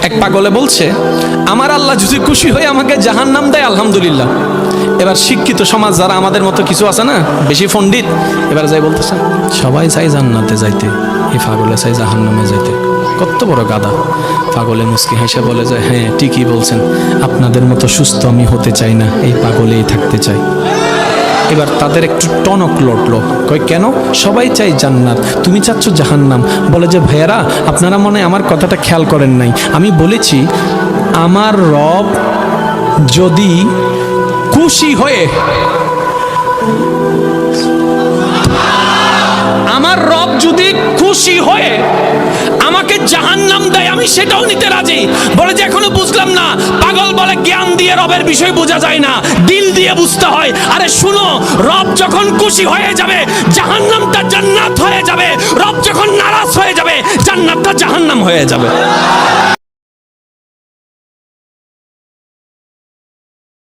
এক পাগলে বলছে, আমার আল্লাহ যদি খুশি হয়ে আমাকে জাহান্নাম দেয় আলহামদুলিল্লাহ। এবার শিক্ষিত সমাজ যারা আমাদের মতো কিছু আছে না, বেশি পণ্ডিত, এবার যাই বলতেছে সবাই চাই জান্নাতে যাইতে, এই পাগলে চাই জাহান্নামে যাইতে। কত বড় গাদা। পাগলে মুস্কি হেসে বলে যায়, হ্যাঁ ঠিকই বলছেন, আপনাদের মতো সুস্থ আমি হতে চাই না, এই পাগলেই থাকতে চাই। এবার তাদের একটু টনক লটলো, কই কেন? সবাই চাই জান্নাত, তুমি চাচ্ছ জাহান্নাম। বলে যে ভাইয়ারা, আপনারা মনে হয় আমার কথাটা খেয়াল করেন নাই, আমি বলেছি আমার রব যদি খুশি হয়ে, আমার রব যদি খুশি হয়ে আমাকে জাহান্নাম দেয় আমি সেটাও নিতে রাজি। বলে যে এখনো বুঝলাম না। পাগল বলে জ্ঞান দিয়ে রবের বিষয় বোঝা যায় না, দিল দিয়ে বুঝতে হয়। আরে শুনো, রব যখন খুশি হয়ে যাবে জাহান্নামটা জান্নাত হয়ে যাবে, রব যখন নারাজ হয়ে যাবে জান্নাতটা জাহান্নাম হয়ে যাবে।